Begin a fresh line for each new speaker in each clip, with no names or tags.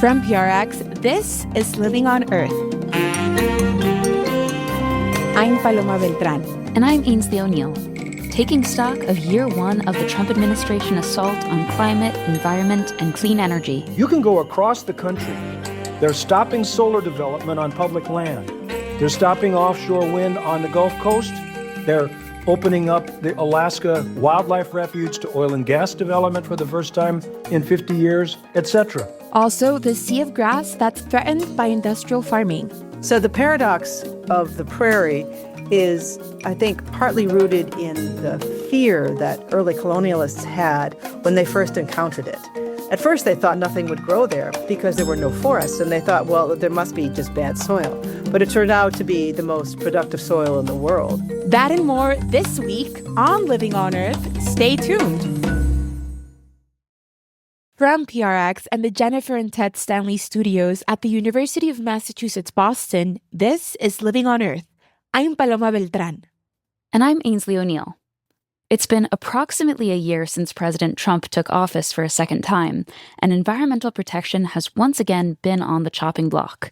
From PRX, this is Living on Earth. I'm Paloma Beltran.
And I'm Ainsley O'Neill. Taking stock of year one of the Trump administration assault on climate, environment, and clean energy.
You can go across the country. They're stopping solar development on public land. They're stopping offshore wind on the Gulf Coast. They're opening up the Alaska Wildlife Refuge to oil and gas development for the first time in 50 years, etc.
Also, the sea of grass that's threatened by industrial farming.
So the paradox of the prairie is, I think, partly rooted in the fear that early colonialists had when they first encountered it. At first, they thought nothing would grow there because there were no forests, and they thought, well, there must be just bad soil. But it turned out to be the most productive soil in the world.
That and more this week on Living on Earth. Stay tuned. From PRX and the Jennifer and Ted Stanley studios at the University of Massachusetts, Boston, this is Living on Earth. I'm Paloma Beltran.
And I'm Ainsley O'Neill. It's been approximately a year since President Trump took office for a second time, and environmental protection has once again been on the chopping block.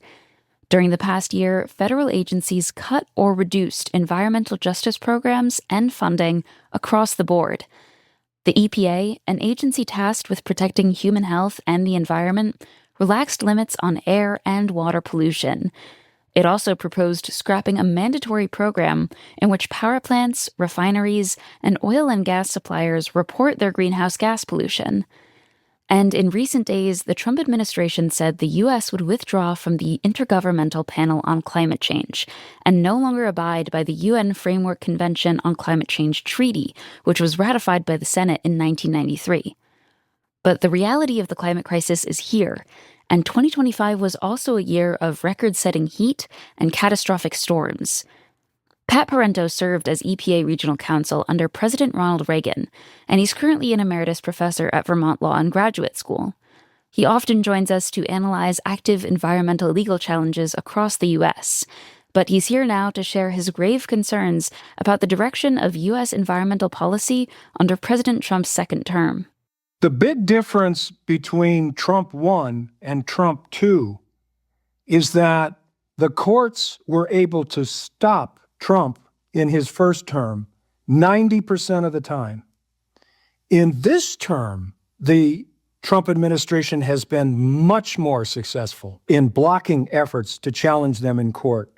During the past year, federal agencies cut or reduced environmental justice programs and funding across the board. The EPA, an agency tasked with protecting human health and the environment, relaxed limits on air and water pollution. It also proposed scrapping a mandatory program in which power plants, refineries, and oil and gas suppliers report their greenhouse gas pollution. And in recent days, the Trump administration said the U.S. would withdraw from the Intergovernmental Panel on Climate Change and no longer abide by the UN Framework Convention on Climate Change Treaty, which was ratified by the Senate in 1993. But the reality of the climate crisis is here, and 2025 was also a year of record-setting heat and catastrophic storms. Pat Parenteau served as EPA Regional Counsel under President Ronald Reagan, and he's currently an emeritus professor at Vermont Law and Graduate School. He often joins us to analyze active environmental legal challenges across the U.S., but he's here now to share his grave concerns about the direction of U.S. environmental policy under President Trump's second term.
The big difference between Trump 1 and Trump 2 is that the courts were able to stop Trump in his first term 90% of the time. In this term, the Trump administration has been much more successful in blocking efforts to challenge them in court.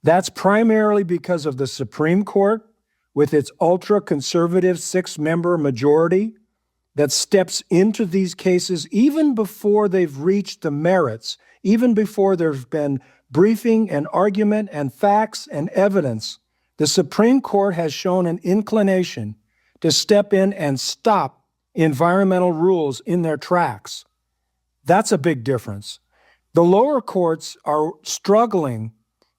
That's primarily because of the Supreme Court, with its ultra-conservative 6-member majority, that steps into these cases even before they've reached the merits, even before there's been briefing and argument and facts and evidence. The Supreme Court has shown an inclination to step in and stop environmental rules in their tracks. That's a big difference. The lower courts are struggling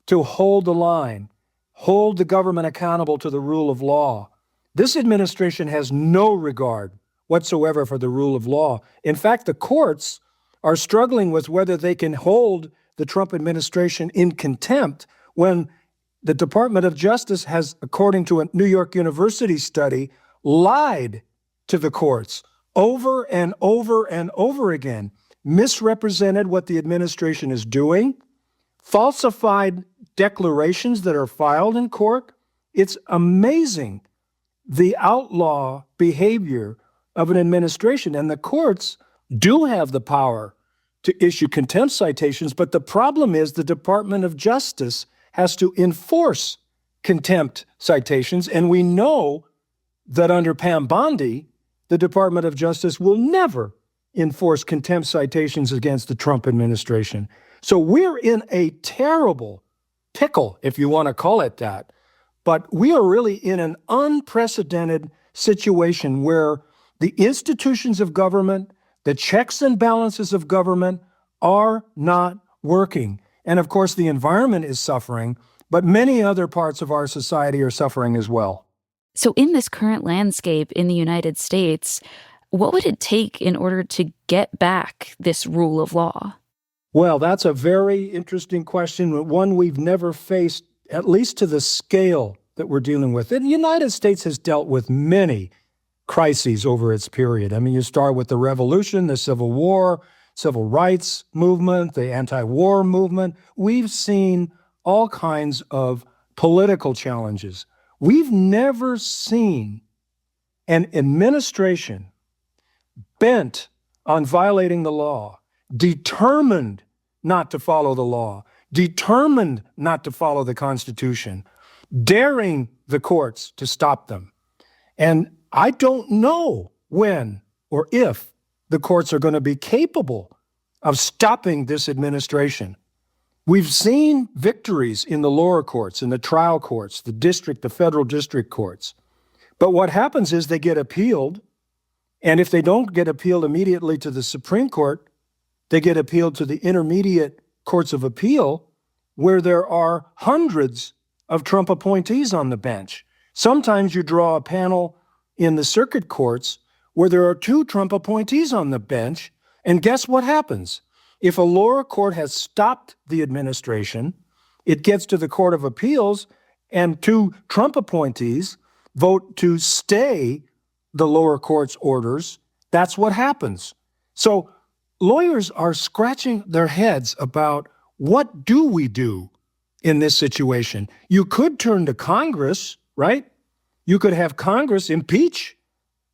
to hold the line, hold the government accountable to the rule of law. This administration has no regard whatsoever for the rule of law. In fact, the courts are struggling with whether they can hold the Trump administration in contempt when the Department of Justice has, according to a New York University study, lied to the courts over and over and over again, misrepresented what the administration is doing, falsified declarations that are filed in court. It's amazing the outlaw behavior of an administration, and the courts do have the power to issue contempt citations, but the problem is the Department of Justice has to enforce contempt citations, and we know that under Pam Bondi, the Department of Justice will never enforce contempt citations against the Trump administration. So we're in a terrible pickle, if you want to call it that, but we are really in an unprecedented situation where the institutions of government, the checks and balances of government are not working. And of course, the environment is suffering, but many other parts of our society are suffering as well.
So in this current landscape in the United States, what would it take in order to get back this rule of law?
Well, that's a very interesting question, one we've never faced, at least to the scale that we're dealing with. The United States has dealt with many crises over its period. I mean, you start with the Revolution, the Civil War, civil rights movement, the anti-war movement. We've seen all kinds of political challenges. We've never seen an administration bent on violating the law, determined not to follow the law, determined not to follow the Constitution, daring the courts to stop them. And I don't know when or if the courts are going to be capable of stopping this administration. We've seen victories in the lower courts, in the trial courts, the federal district courts. But what happens is they get appealed, and if they don't get appealed immediately to the Supreme Court, they get appealed to the intermediate courts of appeal, where there are hundreds of Trump appointees on the bench. Sometimes you draw a panel in the circuit courts where there are 2 Trump appointees on the bench, and guess what happens? If a lower court has stopped the administration, it gets to the Court of Appeals, and 2 Trump appointees vote to stay the lower court's orders. That's what happens. So lawyers are scratching their heads about, what do we do in this situation? You could turn to Congress, right? You could have Congress impeach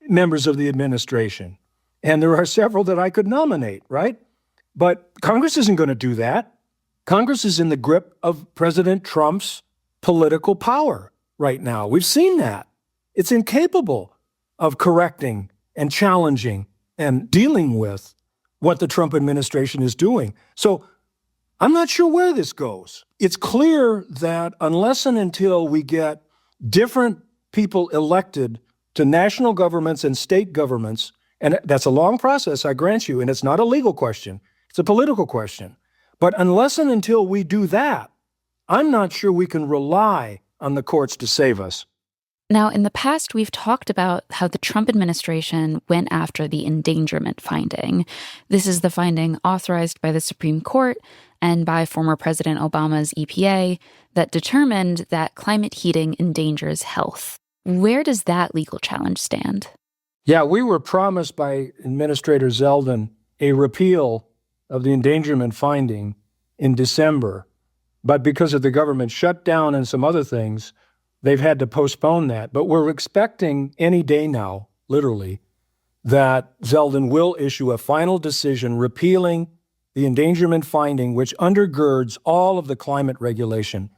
members of the administration. And there are several that I could nominate, right? But Congress isn't going to do that. Congress is in the grip of President Trump's political power right now. We've seen that. It's incapable of correcting and challenging and dealing with what the Trump administration is doing. So I'm not sure where this goes. It's clear that unless and until we get different people elected to national governments and state governments, and that's a long process, I grant you, and it's not a legal question, it's a political question. But unless and until we do that, I'm not sure we can rely on the courts to save us.
Now, in the past, we've talked about how the Trump administration went after the endangerment finding. This is the finding authorized by the Supreme Court and by former President Obama's EPA that determined that climate heating endangers health. Where does that legal challenge stand?
Yeah, we were promised by Administrator Zeldin a repeal of the endangerment finding in December. But because of the government shutdown and some other things, they've had to postpone that. But we're expecting any day now, literally, that Zeldin will issue a final decision repealing the endangerment finding, which undergirds all of the climate regulation.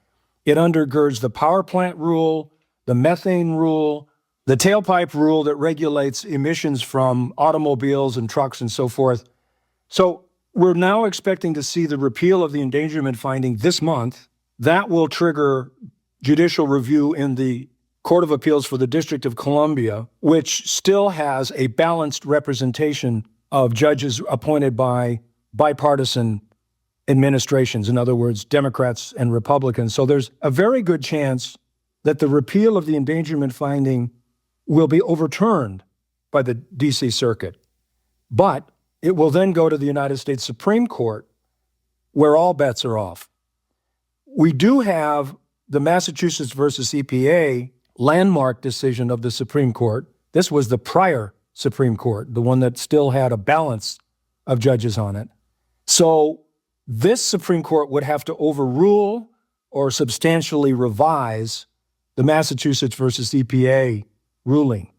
It undergirds the power plant rule, the methane rule, the tailpipe rule that regulates emissions from automobiles and trucks and so forth. So we're now expecting to see the repeal of the endangerment finding this month. That will trigger judicial review in the Court of Appeals for the District of Columbia, which still has a balanced representation of judges appointed by bipartisan administrations, in other words, Democrats and Republicans. So there's a very good chance that the repeal of the endangerment finding will be overturned by the D.C. Circuit. But it will then go to the United States Supreme Court, where all bets are off. We do have the Massachusetts versus EPA landmark decision of the Supreme Court. This was the prior Supreme Court, the one that still had a balance of judges on it. So this Supreme Court would have to overrule or substantially revise the Massachusetts versus EPA ruling.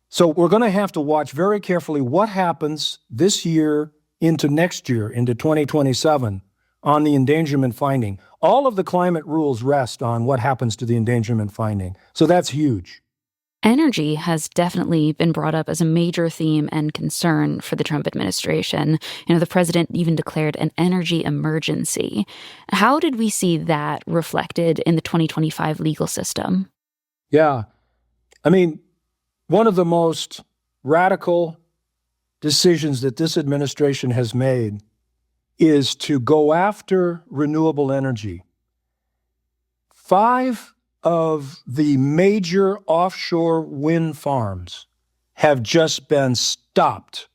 So we're going to have to watch very carefully what happens this year into next year, into 2027, on the endangerment finding. All of the climate rules rest on what happens to the endangerment finding. So that's huge.
Energy has definitely been brought up as a major theme and concern for the Trump administration. The president even declared an energy emergency. How did we see that reflected in the 2025 legal system?
Yeah. One of the most radical decisions that this administration has made is to go after renewable energy. 5 of the major offshore wind farms have just been stopped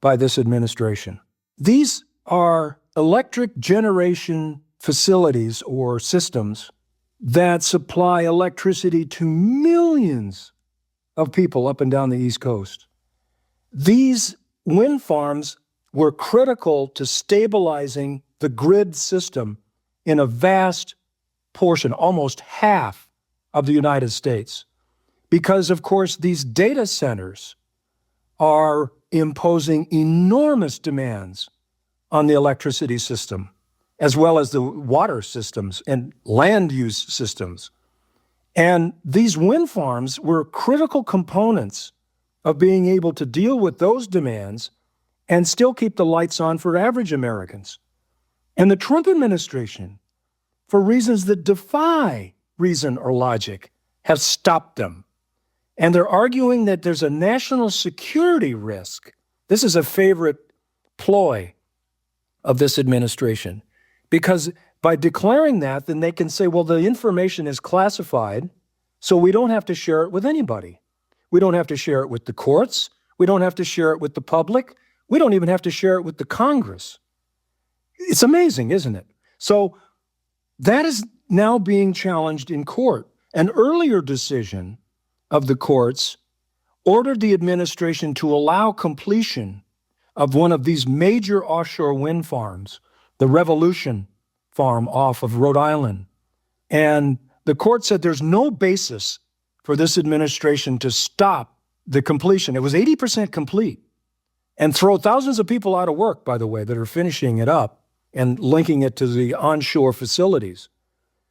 by this administration. These are electric generation facilities or systems that supply electricity to millions of people up and down the East Coast. These wind farms were critical to stabilizing the grid system in a vast portion, almost half of the United States. Because, of course, these data centers are imposing enormous demands on the electricity system, as well as the water systems and land use systems. And these wind farms were critical components of being able to deal with those demands and still keep the lights on for average Americans. And the Trump administration, for reasons that defy reason or logic, have stopped them. And they're arguing that there's a national security risk. This is a favorite ploy of this administration, because by declaring that, then they can say, well, the information is classified, so we don't have to share it with anybody. We don't have to share it with the courts. We don't have to share it with the public. We don't even have to share it with the Congress. It's amazing, isn't it? So that is now being challenged in court. An earlier decision of the courts ordered the administration to allow completion of one of these major offshore wind farms, the Revolution farm off of Rhode Island. And the court said there's no basis for this administration to stop the completion. It was 80% complete, and throw thousands of people out of work, by the way, that are finishing it up and linking it to the onshore facilities.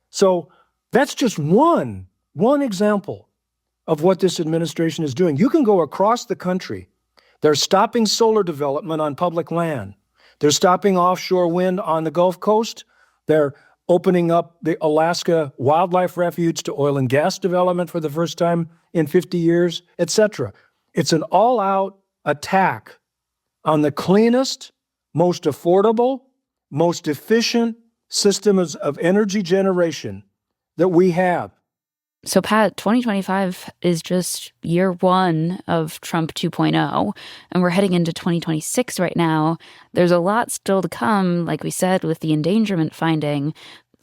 So that's just one example of what this administration is doing. You can go across the country. They're stopping solar development on public land. They're stopping offshore wind on the Gulf Coast. They're opening up the Alaska Wildlife Refuge to oil and gas development for the first time in 50 years, etc. It's an all-out attack on the cleanest, most affordable, most efficient systems of energy generation that we have.
So, Pat, 2025 is just year one of Trump 2.0, and we're heading into 2026 right now. There's a lot still to come, like we said, with the endangerment finding.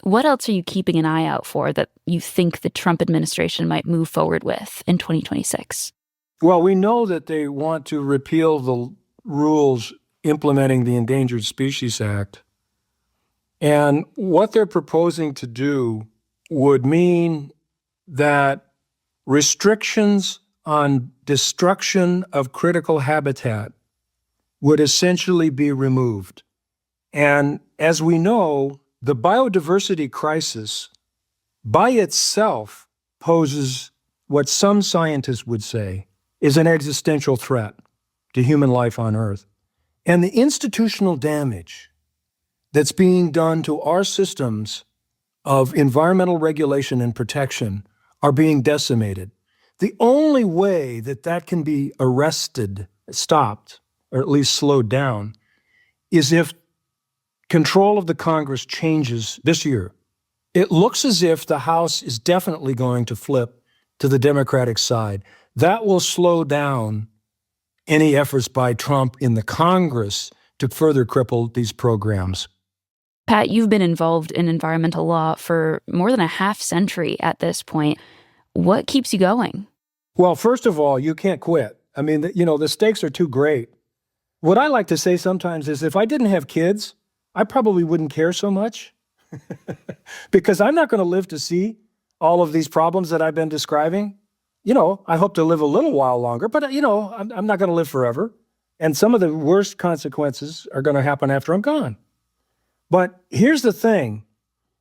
What else are you keeping an eye out for that you think the Trump administration might move forward with in 2026?
Well, we know that they want to repeal the rules implementing the Endangered Species Act. And what they're proposing to do would mean that restrictions on destruction of critical habitat would essentially be removed. And as we know, the biodiversity crisis by itself poses what some scientists would say is an existential threat to human life on Earth. And the institutional damage that's being done to our systems of environmental regulation and protection are being decimated. The only way that that can be arrested, stopped, or at least slowed down, is if control of the Congress changes this year. It looks as if the House is definitely going to flip to the Democratic side. That will slow down any efforts by Trump in the Congress to further cripple these programs.
Pat, you've been involved in environmental law for more than a half century at this point. What keeps you going?
Well, first of all, you can't quit. I mean, the stakes are too great. What I like to say sometimes is if I didn't have kids, I probably wouldn't care so much because I'm not going to live to see all of these problems that I've been describing. I hope to live a little while longer, but, I'm not going to live forever. And some of the worst consequences are going to happen after I'm gone. But here's the thing.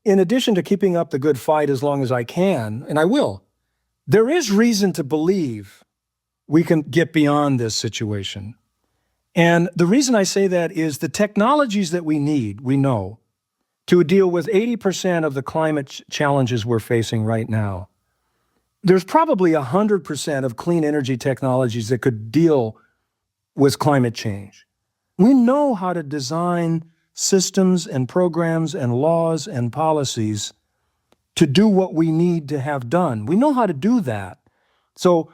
In addition to keeping up the good fight as long as I can, and I will, there is reason to believe we can get beyond this situation. And the reason I say that is the technologies that we need, we know, to deal with 80% of the climate challenges we're facing right now. There's probably 100% of clean energy technologies that could deal with climate change. We know how to design systems and programs and laws and policies to do what we need to have done. We know how to do that. So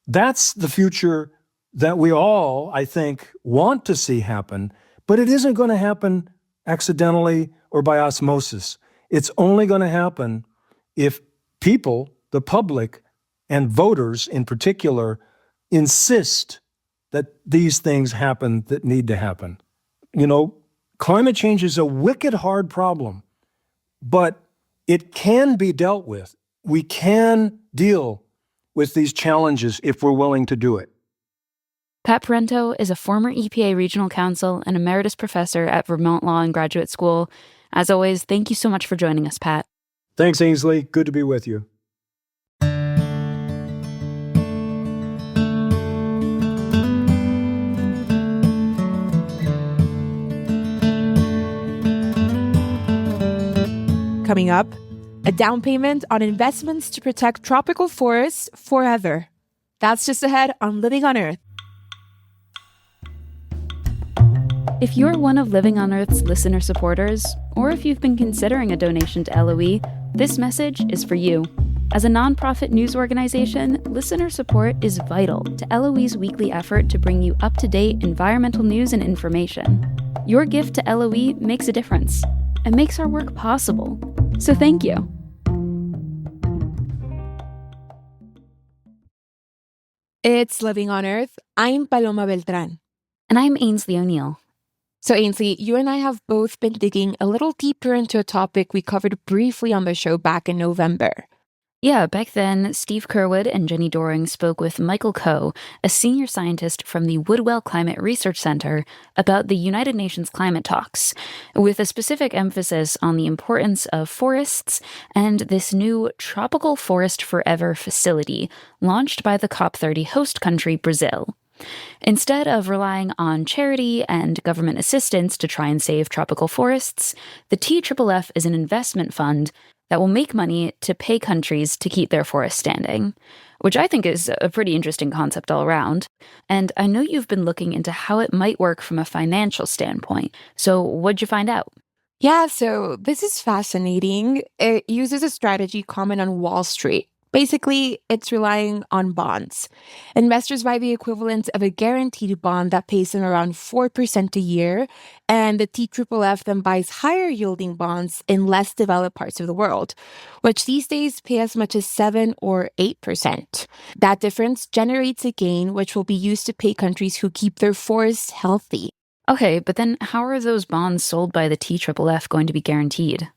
that's the future that we all, I think, want to see happen, but it isn't going to happen accidentally or by osmosis. It's only going to happen if people, the public, and voters in particular, insist that these things happen that need to happen. Climate change is a wicked hard problem, but it can be dealt with. We can deal with these challenges if we're willing to do it.
Pat Parenteau is a former EPA regional counsel and emeritus professor at Vermont Law and Graduate School. As always, thank you so much for joining us, Pat.
Thanks, Ainsley. Good to be with you.
Coming up, a down payment on investments to protect tropical forests forever. That's just ahead on Living on Earth.
If you're one of Living on Earth's listener supporters, or if you've been considering a donation to LOE, this message is for you. As a nonprofit news organization, listener support is vital to LOE's weekly effort to bring you up-to-date environmental news and information. Your gift to LOE makes a difference and makes our work possible. So thank you.
It's Living on Earth. I'm Paloma Beltran.
And I'm Ainsley O'Neill.
So Ainsley, you and I have both been digging a little deeper into a topic we covered briefly on the show back in November.
Yeah, back then, Steve Curwood and Jenny Doring spoke with Michael Coe, a senior scientist from the Woodwell Climate Research Center, about the United Nations climate talks, with a specific emphasis on the importance of forests and this new Tropical Forest Forever facility launched by the COP30 host country, Brazil. Instead of relying on charity and government assistance to try and save tropical forests, the TFFF is an investment fund that will make money to pay countries to keep their forests standing, which I think is a pretty interesting concept all around. And I know you've been looking into how it might work from a financial standpoint. So what'd you find out?
Yeah, so this is fascinating. It uses a strategy common on Wall Street. Basically, it's relying on bonds. Investors buy the equivalent of a guaranteed bond that pays them around 4% a year, and the TFFF then buys higher yielding bonds in less developed parts of the world, which these days pay as much as 7 or 8%. That difference generates a gain which will be used to pay countries who keep their forests healthy.
Okay, but then how are those bonds sold by the TFFF going to be guaranteed?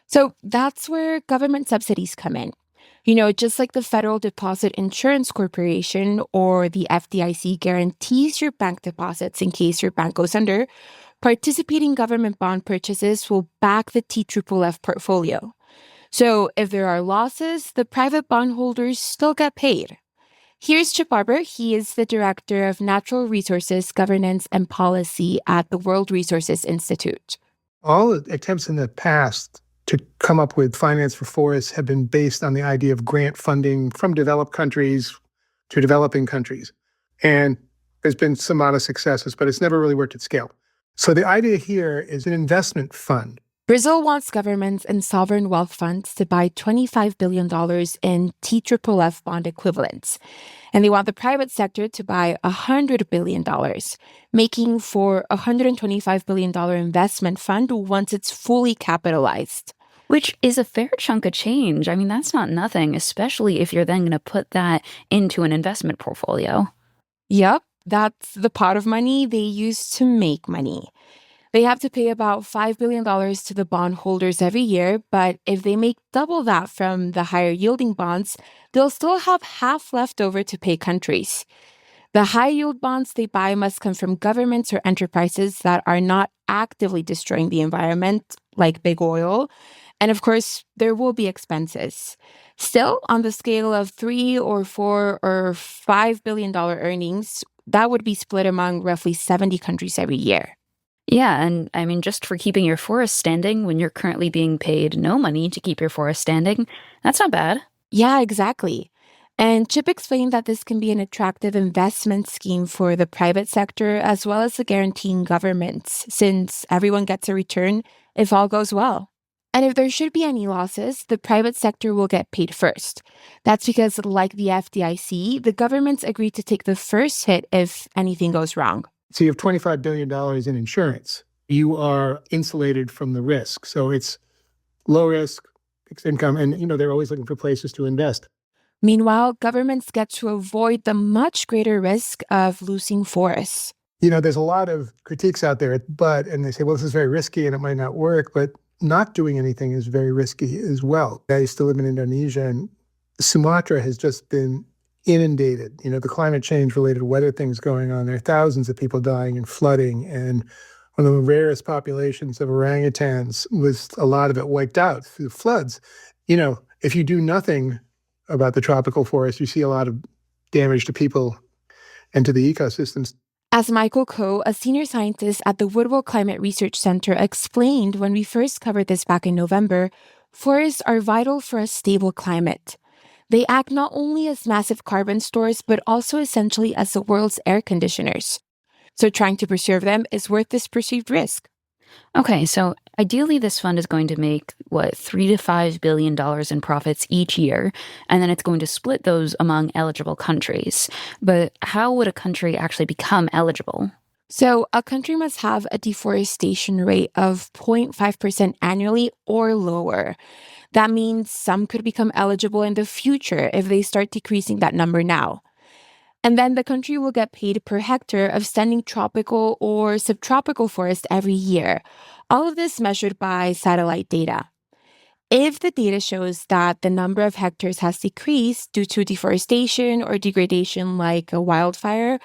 So that's where government subsidies come in. Just like the Federal Deposit Insurance Corporation or the FDIC guarantees your bank deposits in case your bank goes under, participating government bond purchases will back the TFFF portfolio. So if there are losses, the private bondholders still get paid. Here's Chip Barber. He is the Director of Natural Resources, Governance, and Policy at the World Resources Institute.
All attempts in the past to come up with finance for forests have been based on the idea of grant funding from developed countries to developing countries. And there's been some modest successes, but it's never really worked at scale. So the idea here is an investment fund.
Brazil wants governments and sovereign wealth funds to buy $25 billion in TFFF bond equivalents. And they want the private sector to buy $100 billion, making for a $125 billion investment fund once it's fully capitalized.
Which is a fair chunk of change. I mean, that's not nothing, especially if you're then going to put that into an investment portfolio.
Yep, that's the pot of money they use to make money. They have to pay about $5 billion to the bondholders every year, but if they make double that from the higher yielding bonds, they'll still have half left over to pay countries. The high yield bonds they buy must come from governments or enterprises that are not actively destroying the environment, like big oil. And of course, there will be expenses. Still, on the scale of $3 or $4 or $5 billion earnings, that would be split among roughly 70 countries every year.
Yeah, and I mean, just for keeping your forest standing when you're currently being paid no money to keep your forest standing, that's not bad.
Yeah, exactly. And Chip explained that this can be an attractive investment scheme for the private sector as well as the guaranteeing governments, since everyone gets a return if all goes well. And if there should be any losses, the private sector will get paid first. That's because, like the FDIC, the governments agree to take the first hit if anything goes wrong.
So you have $25 billion in insurance. You are insulated from the risk. So it's low risk, fixed income, and they're always looking for places to invest.
Meanwhile, governments get to avoid the much greater risk of losing forests.
There's a lot of critiques out there, and they say, well, this is very risky and it might not work, but not doing anything is very risky as well. I used to live in Indonesia, and Sumatra has just been inundated. The climate change related weather things going on there, thousands of people dying and flooding, and one of the rarest populations of orangutans was a lot of it wiped out through floods. If you do nothing about the tropical forest, you see a lot of damage to people and to the ecosystems.
As Michael Coe, a senior scientist at the Woodwell Climate Research Center, explained when we first covered this back in November, forests are vital for a stable climate. They act not only as massive carbon stores, but also essentially as the world's air conditioners. So trying to preserve them is worth this perceived risk.
Okay, so ideally this fund is going to make, $3 to $5 billion in profits each year, and then it's going to split those among eligible countries. But how would a country actually become eligible?
So a country must have a deforestation rate of 0.5% annually or lower. That means some could become eligible in the future if they start decreasing that number now. And then the country will get paid per hectare of standing tropical or subtropical forest every year. All of this measured by satellite data. If the data shows that the number of hectares has decreased due to deforestation or degradation like a wildfire,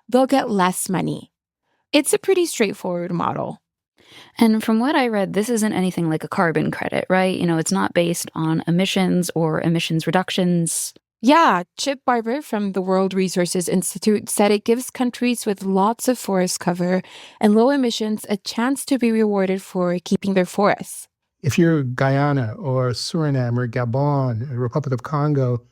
they'll get less money. It's a pretty straightforward model.
And from what I read, this isn't anything like a carbon credit, right? It's not based on emissions or emissions reductions.
Yeah, Chip Barber from the World Resources Institute said it gives countries with lots of forest cover and low emissions a chance to be rewarded for keeping their forests.
If you're Guyana or Suriname or Gabon or Republic of Congo,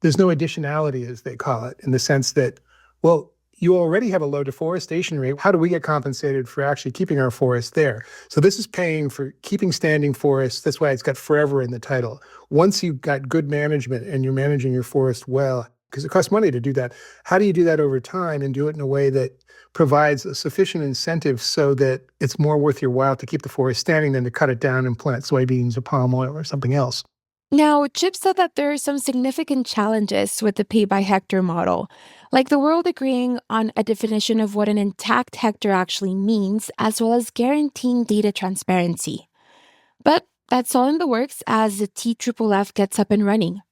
there's no additionality, as they call it, in the sense that, well, you already have a low deforestation rate. How do we get compensated for actually keeping our forests there? So this is paying for keeping standing forests. That's why it's got forever in the title. Once you've got good management and you're managing your forest well, because it costs money to do that, how do you do that over time and do it in a way that provides a sufficient incentive so that it's more worth your while to keep the forest standing than to cut it down and plant soybeans or palm oil or something else?
Now, Chip said that there are some significant challenges with the pay-by-hectare model, like the world agreeing on a definition of what an intact hectare actually means, as well as guaranteeing data transparency. But that's all in the works as the TFFF gets up and running.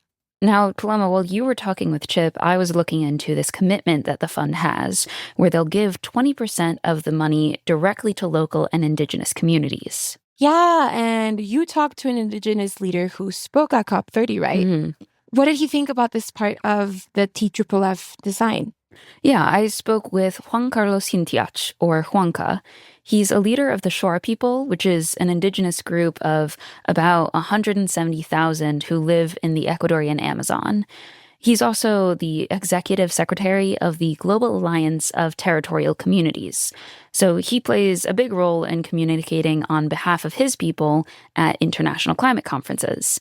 Now, Paloma, while you were talking with Chip, I was looking into this commitment that the fund has, where they'll give 20% of the money directly to local and Indigenous communities.
Yeah, and you talked to an Indigenous leader who spoke at COP30, right?
Mm-hmm.
What did he think about this part of the TFFF design?
Yeah, I spoke with Juan Carlos Hintiach, or Juanca. He's a leader of the Shora people, which is an indigenous group of about 170,000 who live in the Ecuadorian Amazon. He's also the executive secretary of the Global Alliance of Territorial Communities. So he plays a big role in communicating on behalf of his people at international climate conferences.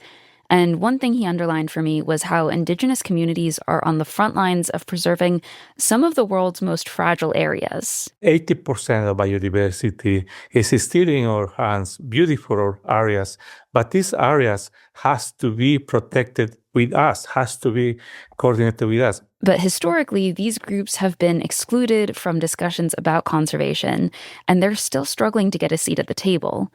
And one thing he underlined for me was how indigenous communities are on the front lines of preserving some of the world's most fragile areas.
80% of biodiversity is still in our hands, beautiful areas, but these areas has to be protected with us, has to be coordinated with us.
But historically, these groups have been excluded from discussions about conservation, and they're still struggling to get a seat at the table.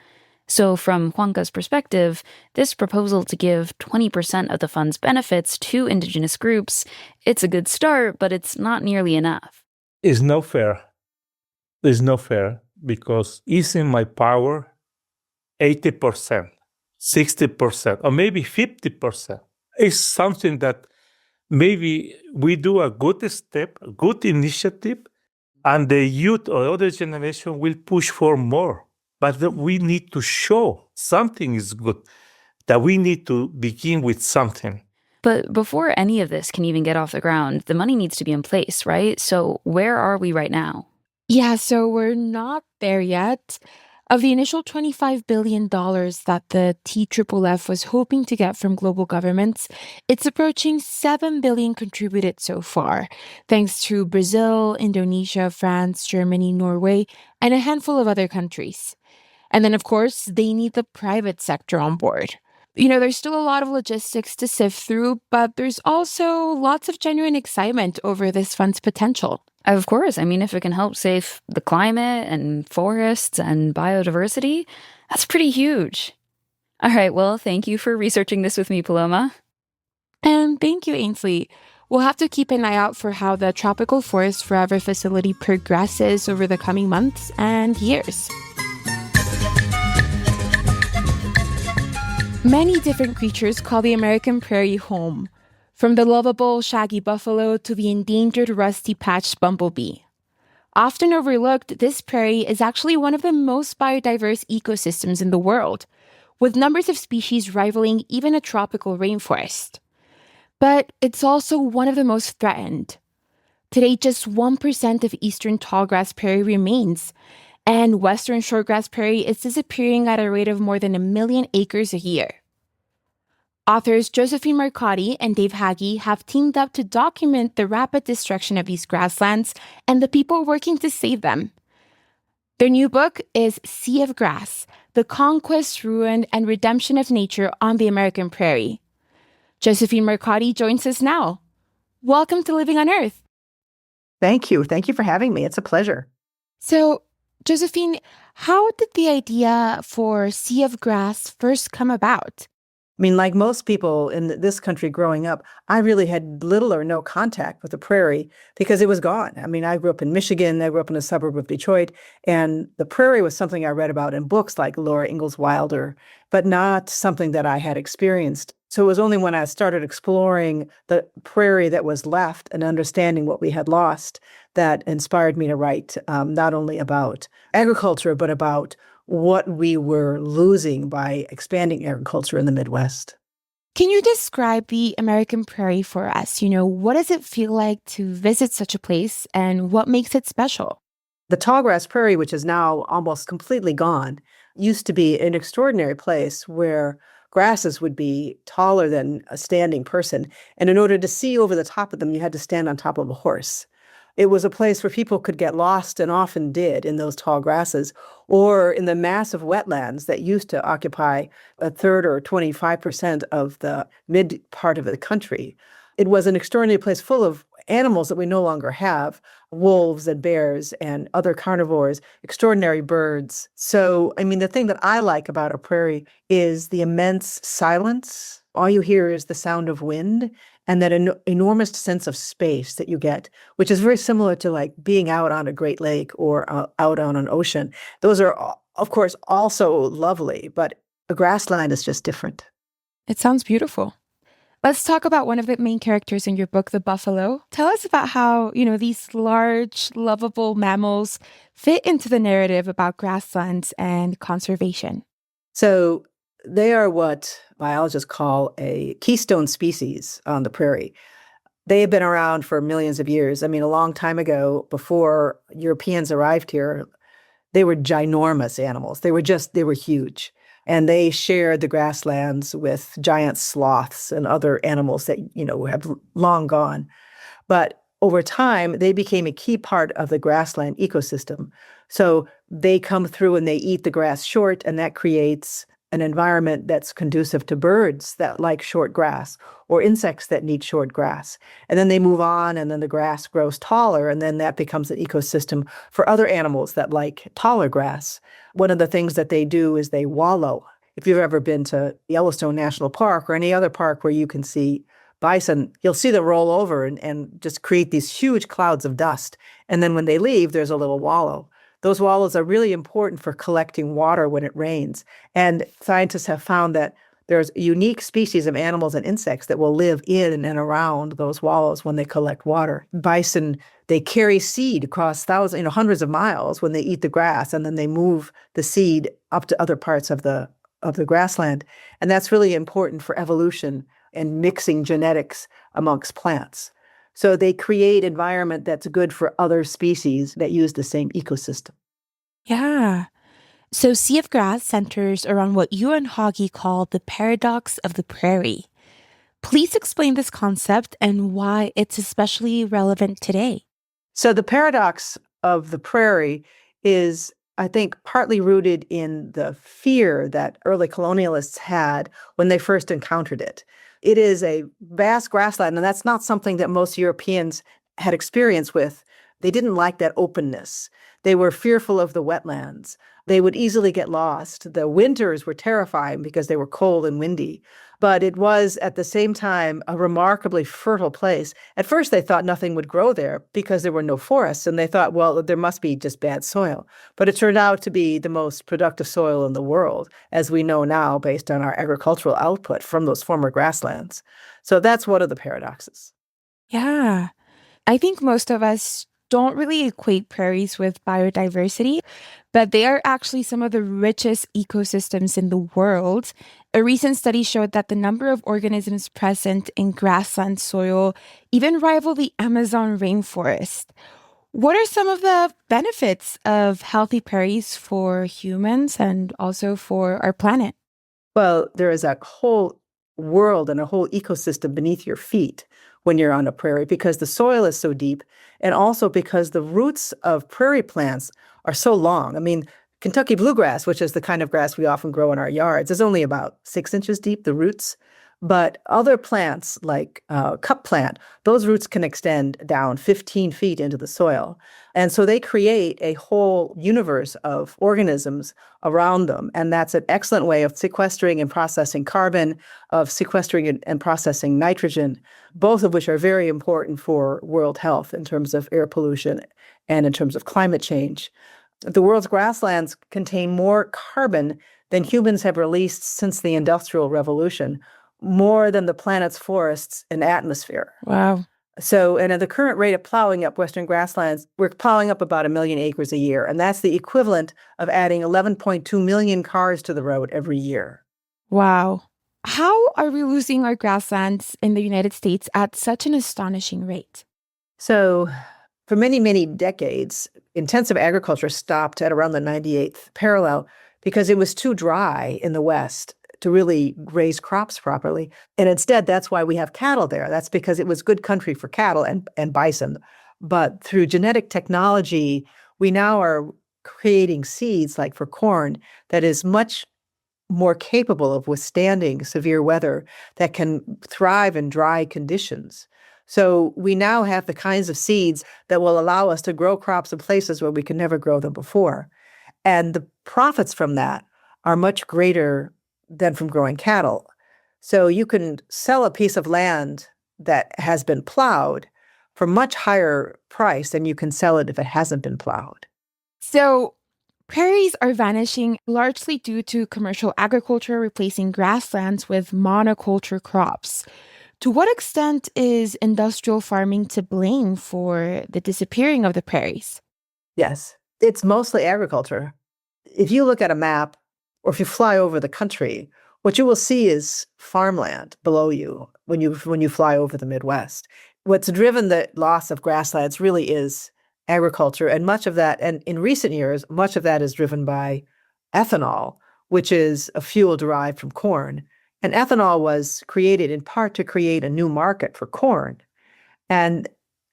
So from Juanca's perspective, this proposal to give 20% of the fund's benefits to indigenous groups, it's a good start, but it's not nearly enough.
It's not fair. It's not fair because it's in my power 80%, 60%, or maybe 50%. It's something that maybe we do a good step, a good initiative, and the youth or other generation will push for more. But we need to show something is good, that we need to begin with something.
But before any of this can even get off the ground, the money needs to be in place, right? So where are we right now?
Yeah, so we're not there yet. Of the initial $25 billion that the TFFF was hoping to get from global governments, it's approaching $7 billion contributed so far, thanks to Brazil, Indonesia, France, Germany, Norway, and a handful of other countries. And then, of course, they need the private sector on board. There's still a lot of logistics to sift through, but there's also lots of genuine excitement over this fund's potential.
Of course. I mean, if it can help save the climate and forests and biodiversity, that's pretty huge. All right. Well, thank you for researching this with me, Paloma.
And thank you, Ainsley. We'll have to keep an eye out for how the Tropical Forest Forever facility progresses over the coming months and years. Many different creatures call the American Prairie home, from the lovable shaggy buffalo to the endangered rusty-patched bumblebee. Often overlooked, this prairie is actually one of the most biodiverse ecosystems in the world, with numbers of species rivaling even a tropical rainforest. But it's also one of the most threatened. Today, just 1% of eastern tallgrass prairie remains, and western shortgrass prairie is disappearing at a rate of more than 1 million acres a year. Authors Josephine Marcotti and Dave Hagee have teamed up to document the rapid destruction of these grasslands and the people working to save them. Their new book is Sea of Grass: The Conquest, Ruin, and Redemption of Nature on the American Prairie. Josephine Marcotti joins us now. Welcome to Living on Earth.
Thank you. Thank you for having me. It's a pleasure.
So, Josephine, how did the idea for Sea of Grass first come about?
I mean, like most people in this country growing up, I really had little or no contact with the prairie because it was gone. I mean, I grew up in Michigan. I grew up in a suburb of Detroit. And the prairie was something I read about in books like Laura Ingalls Wilder, but not something that I had experienced. So it was only when I started exploring the prairie that was left and understanding what we had lost that inspired me to write not only about agriculture, but about what we were losing by expanding agriculture in the Midwest.
Can you describe the American Prairie for us? What does it feel like to visit such a place and what makes it special?
The tallgrass prairie, which is now almost completely gone, used to be an extraordinary place where grasses would be taller than a standing person. And in order to see over the top of them, you had to stand on top of a horse. It was a place where people could get lost and often did in those tall grasses or in the massive wetlands that used to occupy a third or 25% of the mid part of the country. It was an extraordinary place full of animals that we no longer have, wolves and bears and other carnivores, extraordinary birds. So, I mean, the thing that I like about a prairie is the immense silence. All you hear is the sound of wind and that enormous sense of space that you get, which is very similar to like being out on a Great Lake or out on an ocean. Those are, of course, also lovely, but a grassland is just different.
It sounds beautiful. Let's talk about one of the main characters in your book, the buffalo. Tell us about how, these large, lovable mammals fit into the narrative about grasslands and conservation.
So they are what biologists call a keystone species on the prairie. They have been around for millions of years. I mean, a long time ago, before Europeans arrived here, they were ginormous animals. They were huge. And they shared the grasslands with giant sloths and other animals that, have long gone. But over time, they became a key part of the grassland ecosystem. So they come through and they eat the grass short, and that creates an environment that's conducive to birds that like short grass or insects that need short grass. And then they move on, and then the grass grows taller, and then that becomes an ecosystem for other animals that like taller grass. One of the things that they do is they wallow. If you've ever been to Yellowstone National Park or any other park where you can see bison, you'll see them roll over and just create these huge clouds of dust. And then when they leave, there's a little wallow. Those wallows are really important for collecting water when it rains. And scientists have found that there's unique species of animals and insects that will live in and around those wallows when they collect water. Bison, they carry seed across hundreds of miles when they eat the grass, and then they move the seed up to other parts of the grassland. And that's really important for evolution and mixing genetics amongst plants. So they create environment that's good for other species that use the same ecosystem.
Yeah. So Sea of Grass centers around what you and Hoggy call the paradox of the prairie. Please explain this concept and why it's especially relevant today.
So the paradox of the prairie is I think partly rooted in the fear that early colonialists had when they first encountered it. It is a vast grassland, and that's not something that most Europeans had experience with. They didn't like that openness. They were fearful of the wetlands. They would easily get lost. The winters were terrifying because they were cold and windy. But it was, at the same time, a remarkably fertile place. At first, they thought nothing would grow there because there were no forests, and they thought, well, there must be just bad soil. But it turned out to be the most productive soil in the world, as we know now, based on our agricultural output from those former grasslands. So that's one of the paradoxes.
Yeah. I think most of us don't really equate prairies with biodiversity, but they are actually some of the richest ecosystems in the world. A recent study showed that the number of organisms present in grassland soil even rival the Amazon rainforest. What are some of the benefits of healthy prairies for humans and also for our planet?
Well, there is a whole world and a whole ecosystem beneath your feet when you're on a prairie because the soil is so deep and also because the roots of prairie plants are so long. I mean, Kentucky bluegrass, which is the kind of grass we often grow in our yards, is only about 6 inches deep, the roots. But other plants like cup plant, those roots can extend down 15 feet into the soil. And so they create a whole universe of organisms around them. And that's an excellent way of sequestering and processing carbon, of sequestering and processing nitrogen, both of which are very important for world health in terms of air pollution and in terms of climate change. The world's grasslands contain more carbon than humans have released since the Industrial Revolution, more than the planet's forests and atmosphere.
Wow.
So, and at the current rate of plowing up Western grasslands, we're plowing up about 1 million acres a year. And that's the equivalent of adding 11.2 million cars to the road every year.
Wow. How are we losing our grasslands in the United States at such an astonishing rate?
So, for many, many decades, intensive agriculture stopped at around the 98th parallel because it was too dry in the West to really raise crops properly. And instead, that's why we have cattle there. That's because it was good country for cattle and bison. But through genetic technology, we now are creating seeds, like for corn, that is much more capable of withstanding severe weather, that can thrive in dry conditions. So we now have the kinds of seeds that will allow us to grow crops in places where we could never grow them before. And the profits from that are much greater than from growing cattle. So you can sell a piece of land that has been plowed for much higher price than you can sell it if it hasn't been plowed.
So, prairies are vanishing largely due to commercial agriculture replacing grasslands with monoculture crops. To what extent is industrial farming to blame for the disappearing of the prairies?
Yes, it's mostly agriculture. If you look at a map, or if you fly over the country, what you will see is farmland below you when you fly over the Midwest. What's driven the loss of grasslands really is agriculture, and much of that, and in recent years, much of that is driven by ethanol, which is a fuel derived from corn. And ethanol was created in part to create a new market for corn. And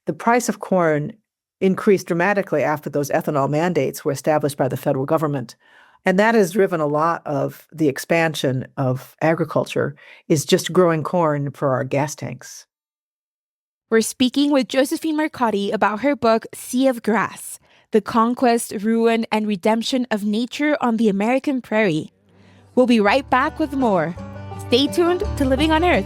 the price of corn increased dramatically after those ethanol mandates were established by the federal government. And that has driven a lot of the expansion of agriculture, is just growing corn for our gas tanks.
We're speaking with Josephine Marcotti about her book, Sea of Grass, The Conquest, Ruin, and Redemption of Nature on the American Prairie. We'll be right back with more. Stay tuned to Living on Earth.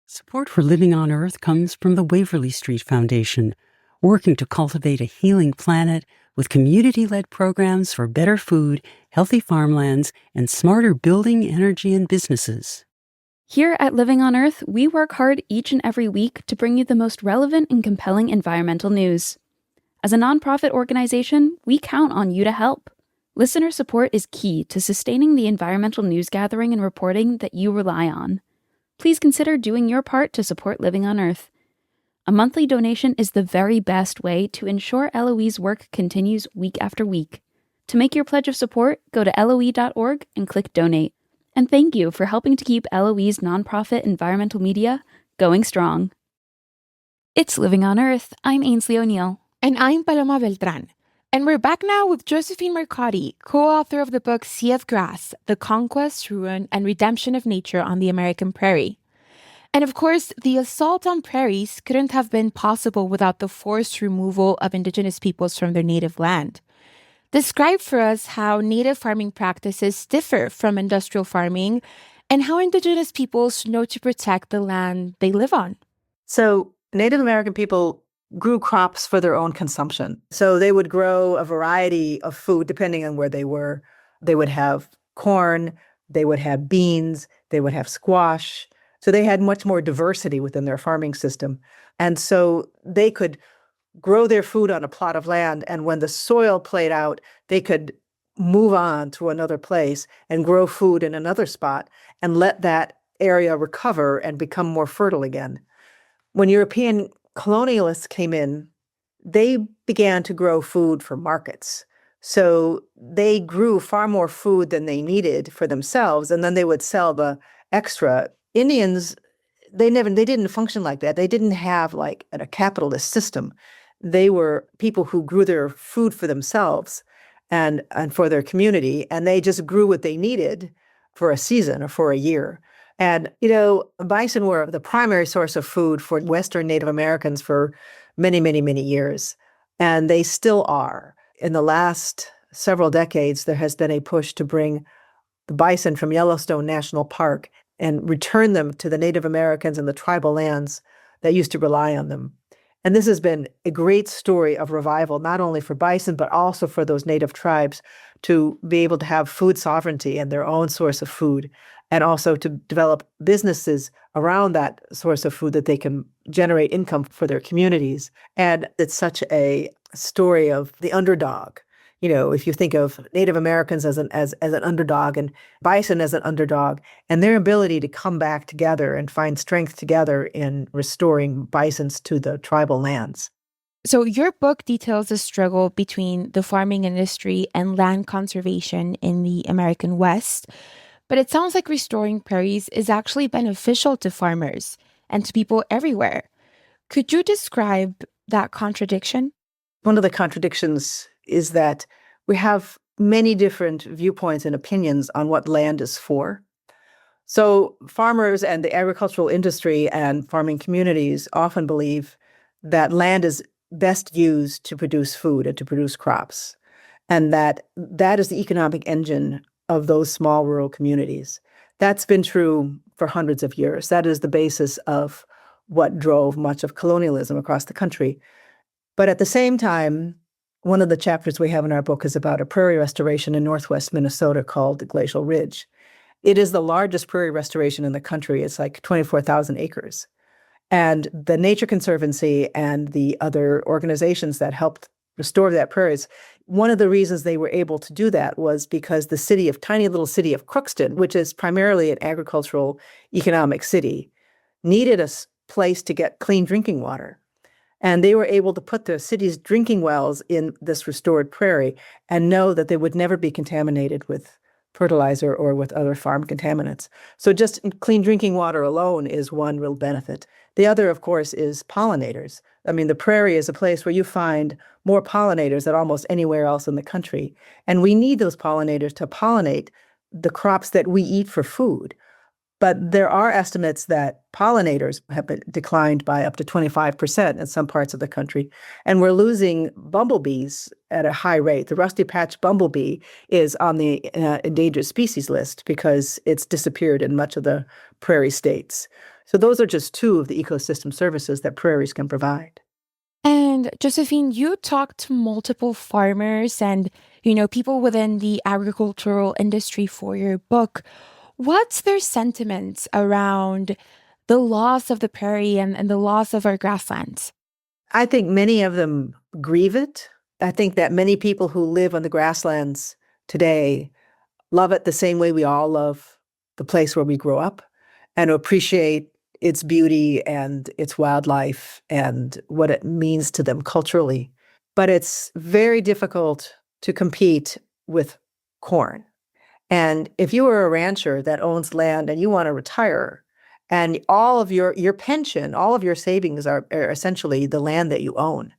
Support for Living on Earth comes from the Waverly Street Foundation, working to cultivate a healing planet with community-led programs for better food, healthy farmlands, and smarter building, energy, and businesses.
Here at Living on Earth, we work hard each and every week to bring you the most relevant and compelling environmental news. As a nonprofit organization, we count on you to help. Listener support is key to sustaining the environmental news gathering and reporting that you rely on. Please consider doing your part to support Living on Earth. A monthly donation is the very best way to ensure LOE's work continues week after week. To make your pledge of support, go to LOE.org and click Donate. And thank you for helping to keep LOE's nonprofit environmental media going strong. It's Living on Earth. I'm Ainsley O'Neill.
And I'm Paloma Beltran. And we're back now with Josephine Mercati, co-author of the book Sea of Grass, The Conquest, Ruin, and Redemption of Nature on the American Prairie. And of course, the assault on prairies couldn't have been possible without the forced removal of indigenous peoples from their native land. Describe for us how native farming practices differ from industrial farming and how indigenous peoples know to protect the land they live on.
So Native American people grew crops for their own consumption. So they would grow a variety of food depending on where they were. They would have corn, they would have beans, they would have squash. So they had much more diversity within their farming system. And so they could grow their food on a plot of land, and when the soil played out, they could move on to another place and grow food in another spot and let that area recover and become more fertile again. When European colonialists came in, they began to grow food for markets. So they grew far more food than they needed for themselves, and then they would sell the extra. Indians, they didn't function like that. They didn't have like a capitalist system. They were people who grew their food for themselves and for their community, and they just grew what they needed for a season or for a year. And, bison were the primary source of food for Western Native Americans for many, many, many years. And they still are. In the last several decades, there has been a push to bring the bison from Yellowstone National Park and return them to the Native Americans and the tribal lands that used to rely on them. And this has been a great story of revival, not only for bison, but also for those native tribes to be able to have food sovereignty and their own source of food, and also to develop businesses around that source of food that they can generate income for their communities. And it's such a story of the underdog. If you think of Native Americans as an underdog and bison as an underdog, and their ability to come back together and find strength together in restoring bisons to the tribal lands.
So your book details the struggle between the farming industry and land conservation in the American West. But it sounds like restoring prairies is actually beneficial to farmers and to people everywhere. Could you describe that contradiction?
One of the contradictions is that we have many different viewpoints and opinions on what land is for. So farmers and the agricultural industry and farming communities often believe that land is best used to produce food and to produce crops, and that is the economic engine of those small rural communities. That's been true for hundreds of years. That is the basis of what drove much of colonialism across the country. But at the same time, one of the chapters we have in our book is about a prairie restoration in northwest Minnesota called the Glacial Ridge. It is the largest prairie restoration in the country. It's like 24,000 acres. And the Nature Conservancy and the other organizations that helped restore that prairies, one of the reasons they were able to do that was because the tiny little city of Crookston, which is primarily an agricultural economic city, needed a place to get clean drinking water. And they were able to put the city's drinking wells in this restored prairie and know that they would never be contaminated with fertilizer or with other farm contaminants. So just clean drinking water alone is one real benefit. The other, of course, is pollinators. I mean, the prairie is a place where you find more pollinators than almost anywhere else in the country. And we need those pollinators to pollinate the crops that we eat for food. But there are estimates that pollinators have been declined by up to 25% in some parts of the country. And we're losing bumblebees at a high rate. The rusty patch bumblebee is on the endangered species list because it's disappeared in much of the prairie states. So those are just two of the ecosystem services that prairies can provide.
And Josephine, you talked to multiple farmers and, people within the agricultural industry for your book. What's their sentiments around the loss of the prairie and the loss of our grasslands?
I think many of them grieve it. I think that many people who live on the grasslands today love it the same way we all love the place where we grew up and appreciate its beauty and its wildlife and what it means to them culturally. But it's very difficult to compete with corn. And if you are a rancher that owns land and you want to retire, and all of your pension, all of your savings are essentially the land that you own.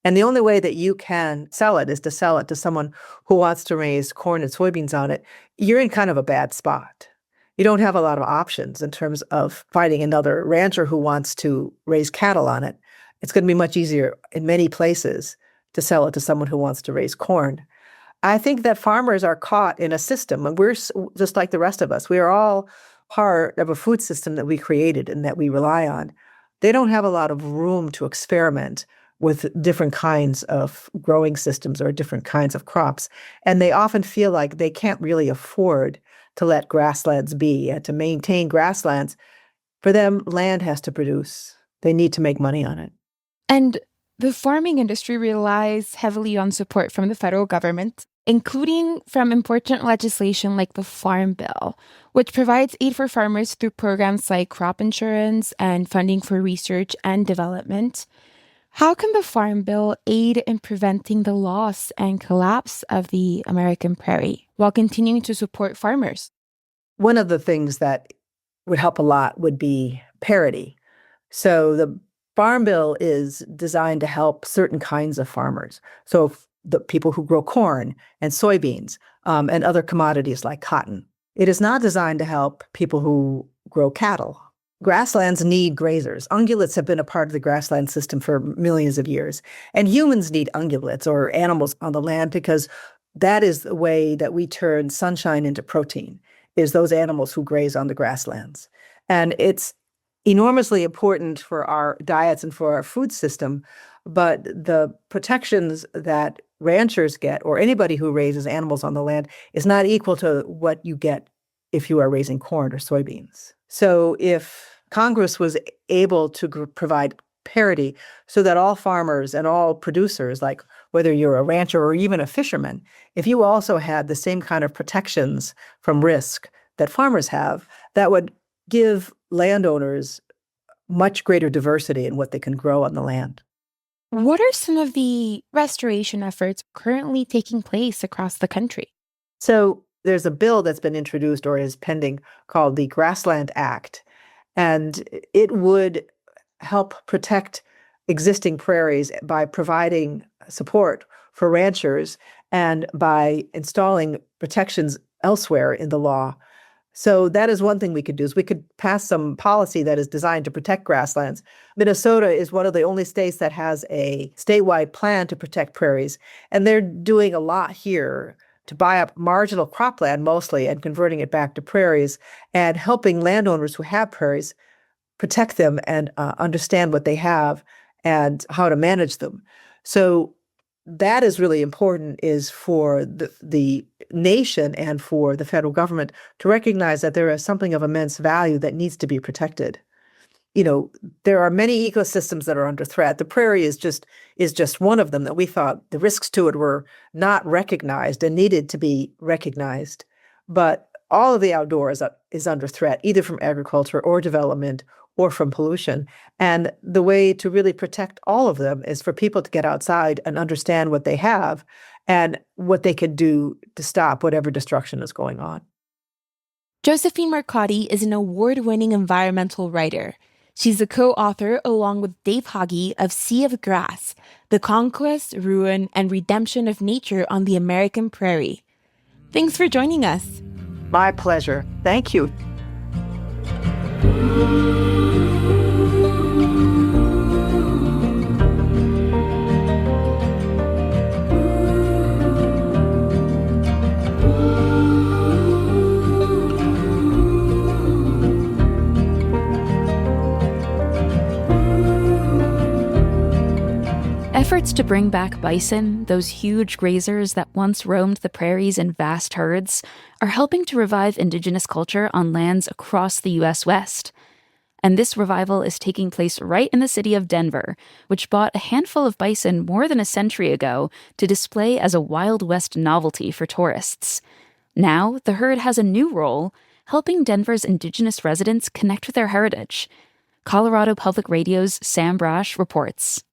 And the only way that you can sell it is to sell it to someone who wants to raise corn and soybeans on it. You're in kind of a bad spot. You don't have a lot of options in terms of finding another rancher who wants to raise cattle on it. It's going to be much easier in many places to sell it to someone who wants to raise corn. I think that farmers are caught in a system, and we're just like the rest of us. We are all part of a food system that we created and that we rely on. They don't have a lot of room to experiment with different kinds of growing systems or different kinds of crops. And they often feel like they can't really afford to let grasslands be and to maintain grasslands. For them, land has to produce. They need to make money on it.
And the farming industry relies heavily on support from the federal government, including from important legislation like the Farm Bill, which provides aid for farmers through programs like crop insurance and funding for research and development. How can the Farm Bill aid in preventing the loss and collapse of the American prairie while continuing to support farmers?
One of the things that would help a lot would be parity. So the Farm Bill is designed to help certain kinds of farmers. So the people who grow corn and soybeans and other commodities like cotton. It is not designed to help people who grow cattle. Grasslands need grazers. Ungulates have been a part of the grassland system for millions of years. And humans need ungulates or animals on the land because that is the way that we turn sunshine into protein, is those animals who graze on the grasslands. And it's enormously important for our diets and for our food system, but the protections that ranchers get, or anybody who raises animals on the land, is not equal to what you get if you are raising corn or soybeans. So if Congress was able to provide parity so that all farmers and all producers, like whether you're a rancher or even a fisherman, if you also had the same kind of protections from risk that farmers have, that would give landowners much greater diversity in what they can grow on the land.
What are some of the restoration efforts currently taking place across the country?
So there's a bill that's been introduced or is pending called the Grassland Act, and it would help protect existing prairies by providing support for ranchers and by installing protections elsewhere in the law. So that is one thing we could do, is we could pass some policy that is designed to protect grasslands. Minnesota is one of the only states that has a statewide plan to protect prairies, and they're doing a lot here to buy up marginal cropland mostly and converting it back to prairies and helping landowners who have prairies protect them and understand what they have and how to manage them. So that is really important, is for the nation and for the federal government to recognize that there is something of immense value that needs to be protected. You know, there are many ecosystems that are under threat. The prairie is just one of them that we thought the risks to it were not recognized and needed to be recognized. But all of the outdoors is under threat, either from agriculture or development or from pollution. And the way to really protect all of them is for people to get outside and understand what they have and what they can do to stop whatever destruction is going on.
Josephine Marcotti is an award-winning environmental writer. She's the co-author, along with Dave Hoggy, of Sea of Grass, The Conquest, Ruin, and Redemption of Nature on the American Prairie. Thanks for joining us.
My pleasure. Thank you.
Efforts to bring back bison, those huge grazers that once roamed the prairies in vast herds, are helping to revive Indigenous culture on lands across the U.S. West. And this revival is taking place right in the city of Denver, which bought a handful of bison more than a century ago to display as a Wild West novelty for tourists. Now, the herd has a new role, helping Denver's Indigenous residents connect with their heritage. Colorado Public Radio's Sam Brash reports.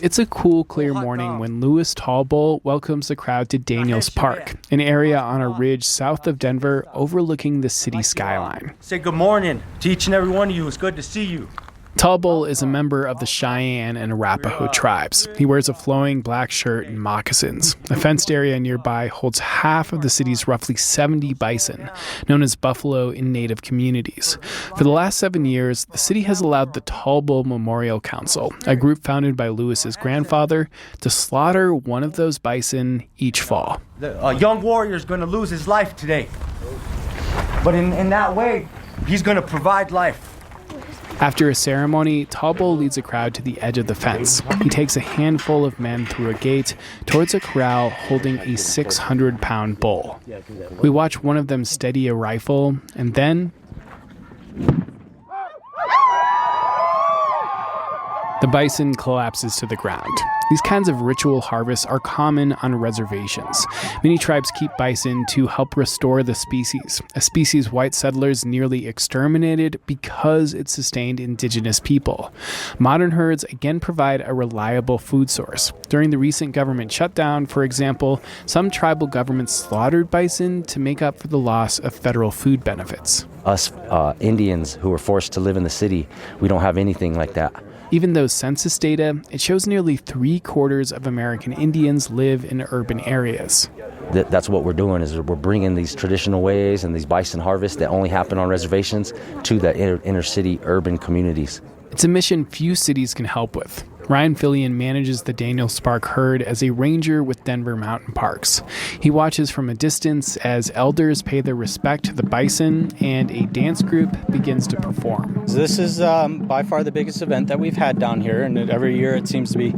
It's a cool, clear morning when Louis Tallbull welcomes the crowd to Daniels Park, an area on a ridge south of Denver overlooking the city skyline.
Say good morning to each and every one of you. It's good to see you.
Tallbull is a member of the Cheyenne and Arapaho tribes. He wears a flowing black shirt and moccasins. A fenced area nearby holds half of the city's roughly 70 bison, known as buffalo in native communities. For the last 7 years, the city has allowed the Tallbull Memorial Council, a group founded by Lewis's grandfather, to slaughter one of those bison each fall.
A young warrior is going to lose his life today. But in that way, he's going to provide life.
After a ceremony, Tallbull leads a crowd to the edge of the fence. He takes a handful of men through a gate towards a corral holding a 600-pound bull. We watch one of them steady a rifle, and then the bison collapses to the ground. These kinds of ritual harvests are common on reservations. Many tribes keep bison to help restore the species, a species white settlers nearly exterminated because it sustained indigenous people. Modern herds again provide a reliable food source. During the recent government shutdown, for example, some tribal governments slaughtered bison to make up for the loss of federal food benefits.
Us Indians who were forced to live in the city, we don't have anything like that.
Even though census data, it shows nearly 3/4 of American Indians live in urban areas.
That's what we're doing, is we're bringing these traditional ways and these bison harvests that only happen on reservations to the inner city urban communities.
It's a mission few cities can help with. Ryan Fillion manages the Daniels Park herd as a ranger with Denver Mountain Parks. He watches from a distance as elders pay their respect to the bison and a dance group begins to perform.
This is by far the biggest event that we've had down here, and every year it seems to be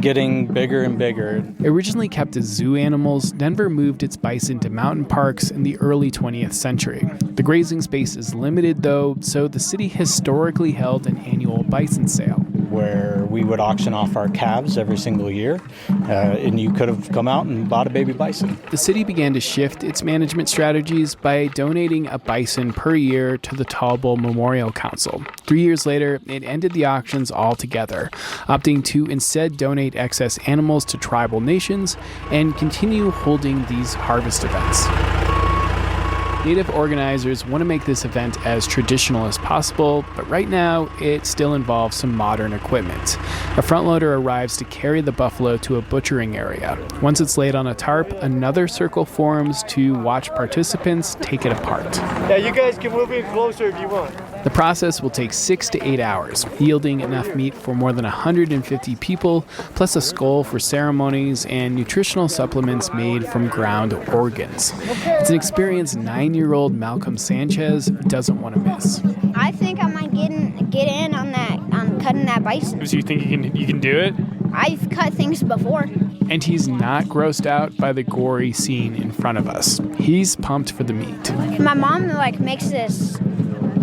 getting bigger and bigger.
Originally kept as zoo animals, Denver moved its bison to mountain parks in the early 20th century. The grazing space is limited though, so the city historically held an annual bison sale,
where we would auction off our calves every single year, and you could have come out and bought a baby bison.
The city began to shift its management strategies by donating a bison per year to the Tallbull Memorial Council. 3 years later, it ended the auctions altogether, opting to instead donate excess animals to tribal nations and continue holding these harvest events. Native organizers want to make this event as traditional as possible, but right now it still involves some modern equipment. A front loader arrives to carry the buffalo to a butchering area. Once it's laid on a tarp, another circle forms to watch participants take it apart.
Yeah, you guys can move in closer if you want.
The process will take 6 to 8 hours, yielding enough meat for more than 150 people, plus a skull for ceremonies and nutritional supplements made from ground organs. It's an experience 9-year-old Malcolm Sanchez doesn't want to miss.
I think I might get in on that, on cutting that bison.
So you think you can do it?
I've cut things before.
And he's not grossed out by the gory scene in front of us. He's pumped for the meat.
My mom makes this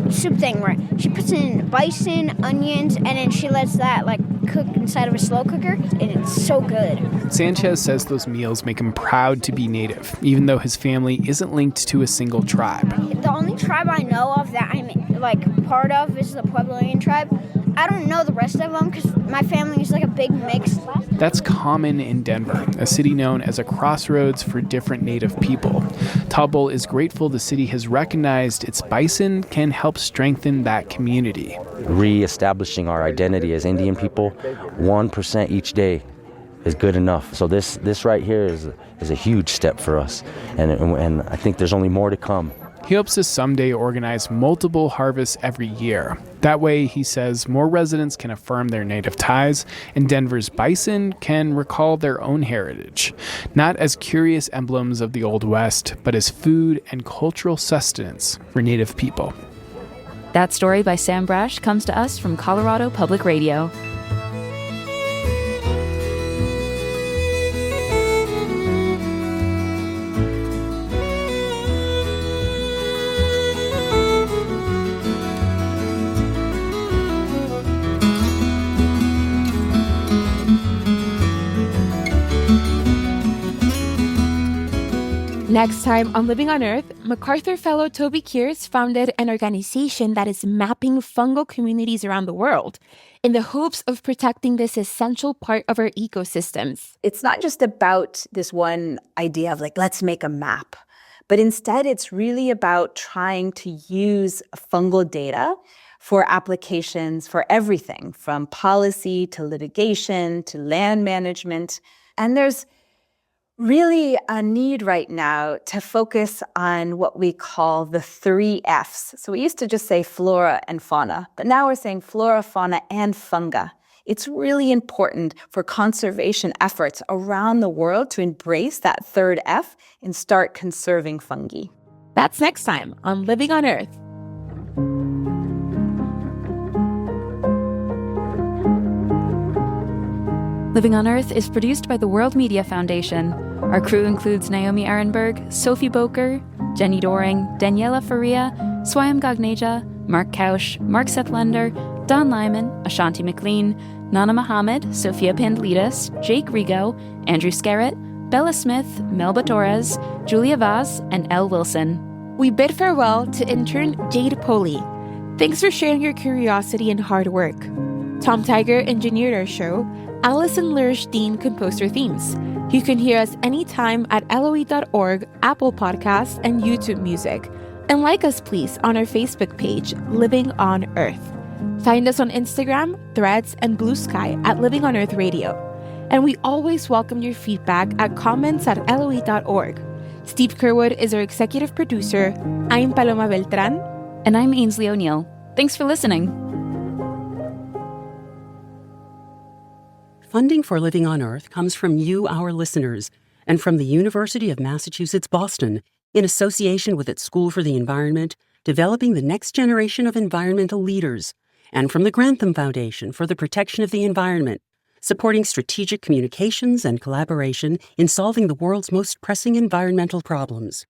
soup thing where she puts in bison, onions, and then she lets that cook inside of a slow cooker, and it's so good.
Sanchez says those meals make him proud to be Native, even though his family isn't linked to a single tribe.
The only tribe I know of that I'm part of is the Puebloan tribe. I don't know the rest of them because my family is a big mix.
That's common in Denver, a city known as a crossroads for different Native people. Tallbull is grateful the city has recognized its bison can help strengthen that community.
Re-establishing our identity as Indian people, 1% each day is good enough. So this right here is a huge step for us, and I think there's only more to come.
He hopes to someday organize multiple harvests every year. That way, he says, more residents can affirm their Native ties, and Denver's bison can recall their own heritage, not as curious emblems of the Old West, but as food and cultural sustenance for Native people.
That story by Sam Brash comes to us from Colorado Public Radio.
Next time on Living on Earth, MacArthur Fellow Toby Kears founded an organization that is mapping fungal communities around the world in the hopes of protecting this essential part of our ecosystems.
It's not just about this one idea of like, let's make a map, but instead it's really about trying to use fungal data for applications for everything from policy to litigation to land management. And there's really a need right now to focus on what we call the 3 Fs. So we used to just say flora and fauna, but now we're saying flora, fauna, and funga. It's really important for conservation efforts around the world to embrace that 3rd F and start conserving fungi.
That's next time on Living on Earth.
Living on Earth is produced by the World Media Foundation. Our crew includes Naomi Ehrenberg, Sophie Boker, Jenny Doring, Daniela Faria, Swayam Gagneja, Mark Kausch, Mark Sethlender, Don Lyman, Ashanti McLean, Nana Mohammed, Sophia Pandelides, Jake Rigo, Andrew Scarrett, Bella Smith, Melba Torres, Julia Vaz, and Elle Wilson.
We bid farewell to intern Jade Poley. Thanks for sharing your curiosity and hard work. Tom Tiger engineered our show. Allison Lurish-Dean composed our themes. You can hear us anytime at LOE.org, Apple Podcasts, and YouTube Music. And like us, please, on our Facebook page, Living on Earth. Find us on Instagram, Threads, and Blue Sky at Living on Earth Radio. And we always welcome your feedback at comments@LOE.org. Steve Kerwood is our executive producer. I'm Paloma Beltran.
And I'm Ainsley O'Neill. Thanks for listening.
Funding for Living on Earth comes from you, our listeners, and from the University of Massachusetts, Boston, in association with its School for the Environment, developing the next generation of environmental leaders, and from the Grantham Foundation for the Protection of the Environment, supporting strategic communications and collaboration in solving the world's most pressing environmental problems.